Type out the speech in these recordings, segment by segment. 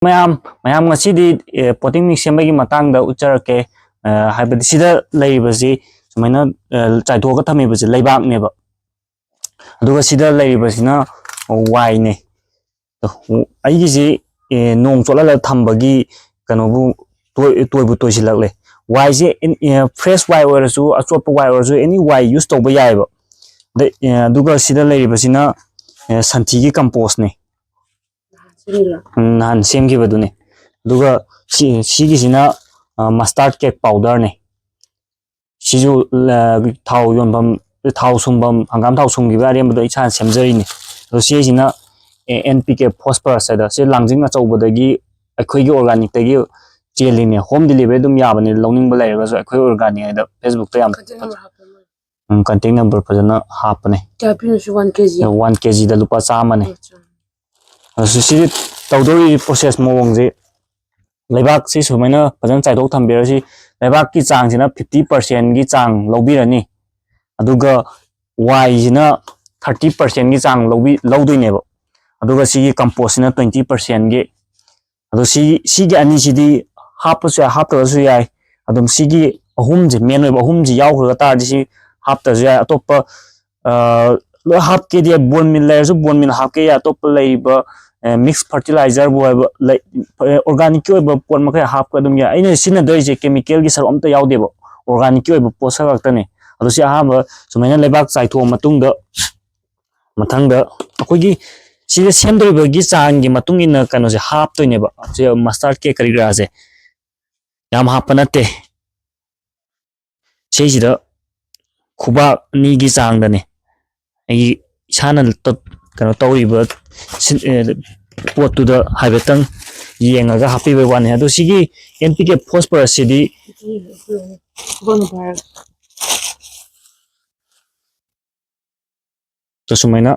ꯃꯌꯥꯝ ꯉꯁꯤꯗꯤ ꯄꯣꯇꯤꯡ ꯃꯤꯛꯁ ꯁꯦꯝꯕꯒꯤ ꯃꯇꯥꯡꯗ ꯎꯠꯆꯔꯛꯀꯦ ꯍꯥꯏꯕꯗꯤ ꯁꯤꯗ ꯂꯩꯔꯤꯕꯁꯤ ꯁꯨꯃꯥꯏꯅ ꯆꯥꯏꯊꯣꯛꯑꯒ ꯊꯝꯃꯤꯕꯁꯤ ꯂꯩꯕꯥꯛꯅꯦꯕ ꯑꯗꯨꯒ ꯁꯤꯗ ꯂꯩꯔꯤꯕꯁꯤꯅ ꯋꯥꯏꯅꯦ ꯑꯩꯒꯤꯁꯤ ꯅꯣꯡ ꯆꯣꯠꯍꯜꯂꯒ ꯊꯝꯕꯒꯤ ꯀꯩꯅꯣꯕꯨ ꯇꯣꯏꯕꯨ ꯇꯣꯏꯁꯤꯜꯂꯛꯂꯦ ꯋꯥꯏꯁꯦ ꯐ꯭ꯔꯦꯁ ꯋꯥꯏ ꯑꯣꯏꯔꯁꯨ ꯑꯆꯣꯠꯄ ꯋꯥꯏ ꯑꯣꯏꯔꯁꯨ ꯑꯦꯅꯤ ꯋꯥꯏ ꯌꯨꯁ ꯇꯧꯕ ꯌꯥꯏꯑꯕ ꯑꯗꯨꯒ ꯁꯤꯗ ꯂꯩꯔꯤꯕꯁꯤꯅ ꯁꯟꯊꯤꯒꯤ ꯀꯝꯄꯣꯁꯅꯦ नहान सेमखिबदुने दुगा सिगिसिना मस्टर्ड केक पाउडर ने सिजु थाव योनबम थाव सुंबम हंगाम थाव सुंगिबा अरेमबदो इसा सेमजरिने दो सिजिना एनपीके फॉस्फरस है से लांजिंग अचौबदगी अखोइगी ऑर्गेनिक तगी चेलिने होम डिलीवरी दुम याबने लौनिंग लेरगसो अखोइ ऑर्गेनिक है फेसबुक तो याम कंटेक्ट नंबर फजना हापने 1 kg 1 kg दा लुपा चामने ꯁꯤꯗꯤ ꯇꯧꯗꯣꯔꯤ ꯄ꯭ꯔꯣꯁꯦꯁ ꯃꯑꯣꯡꯁꯦ ꯂꯩꯕꯥꯛꯁꯤ ꯁꯨꯃꯥꯏꯅ ꯐꯖꯅ ꯆꯥꯏꯊꯣꯛ ꯊꯝꯕꯤꯔꯁꯤ ꯂꯩꯕꯥꯛꯀꯤ ꯆꯥꯡꯁꯤꯅ 50%ꯒꯤ ꯆꯥꯡ ꯂꯧꯕꯤꯔꯅꯤ ꯑꯗꯨꯒ ꯋꯥꯏꯁꯤꯅ 30%ꯒꯤ ꯆꯥꯡ ꯂꯧꯗꯣꯏꯅꯦꯕ ꯑꯗꯨꯒ ꯁꯤꯒꯤ ꯀꯝꯄꯣꯁꯁꯤꯅ 20%ꯒꯤ ꯑꯗꯣ ꯁꯤꯒꯤ ꯑꯅꯤꯁꯤꯗꯤ ꯍꯥꯞꯄꯁꯨ ꯌꯥꯏ ꯍꯥꯞꯇꯕꯁꯨ ꯌꯥꯏ ꯑꯗꯨꯝ ꯁꯤꯒꯤ ꯑꯍꯨꯝꯁꯦ ꯃꯦꯟ ꯑꯣꯏꯕ ꯑꯍꯨꯝꯁꯤ ꯌꯥꯎꯈ꯭ꯔꯒ ꯇꯥꯔꯗꯤ ꯁꯤ ꯍꯥꯞꯇꯕꯁꯨ ꯌꯥꯏ ꯑꯇꯣꯞꯄ ꯂꯣꯏ ꯍꯥꯞꯀꯦꯗꯤ ꯕꯣꯟ ꯃꯤꯜ ꯂꯩꯔꯁꯨ ꯕꯣꯟ ꯃꯤꯜ ꯍꯥꯞꯀꯦ ꯌꯥꯏ ꯑꯇꯣꯞꯄ ꯂꯩꯔꯤꯕ मिक्स फर्टिलाइजर ऑर्गेनिक की पोट मखै हाप अदुम या अइना सिनदोइजे केमिकल की सर अमता यावदेबो ऑर्गेनिक की पोषक खक्तने अदुसि अहाब सुमाइना लेबाक चाइथो मतुंग द मथंग द अखोइगी सिदे सेमदोइबगी चांग गी मतुंग इन कनो से हाप तोइनेबा से मस्टर्ड केक करिग्रा से याम हाप नते सेजिदा खुबा नीगी चांग दने आई इसाना कनो तौरिबा पोतुदा हाइबेतंग येंगागा हापीबे वाने अदो सिगी एनपीके फॉस्फरस सिदी तो सुमाइना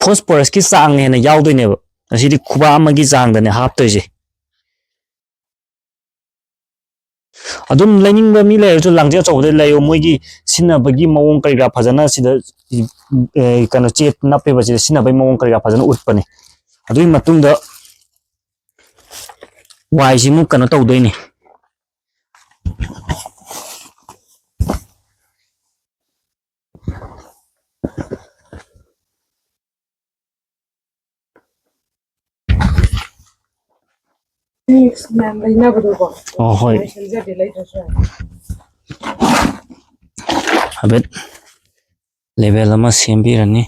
फॉस्फरस की चांग हेना यावदोइनेबा असिदी खुबा अमगी चांग दने हापतोइजे अदुम लेनिंग मी लेरसु लांजे चौदे लेयो मोइगी सिनबगी मवोंग करिगा फजना सिदा कनो चेप नपे बजे सिनबई मवोंग करिगा फजना उठपने अदुई मतुंगदा वाइसि मु कनो तौदोइने mix man leina bado oh hoi habet level ama sembirani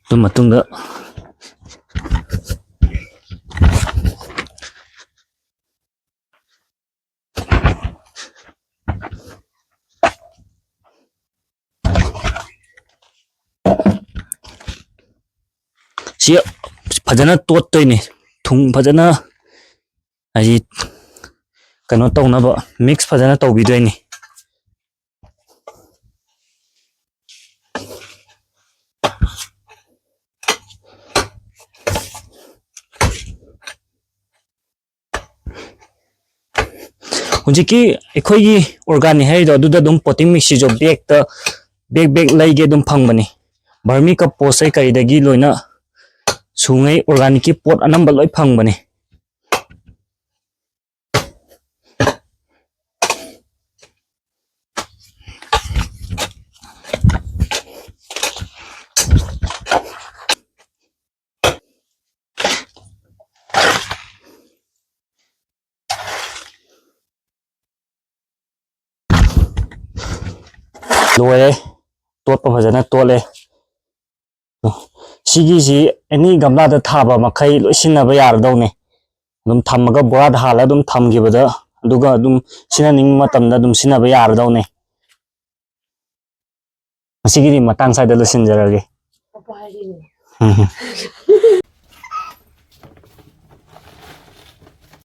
tu matungda si fajana tot toine thung fajana ai kano tawnaba mix fajana tawbidoini हुजिकी एखोइगी ऑर्गेनिक है अदुदा दुम पोटिंग मिक्स जो बैग लैगे दुम फंगबनी वर्मी कंपोस्ट है करिदगी लोइना सुंगै ऑर्गेनिक की पोट अनंबा लोइ फंगबनी लोए तोप फजना तोले सिगी एनी गमला द थाबा मखै लोइसिनबा यारदौने दुम थमगा बोरा हाला दुम थमगिबदा दुगा दुम सिना निंग मतमदा दुम सिनबा यारदौने मसिगिरी मतंग साइदा लोइसिनजरगे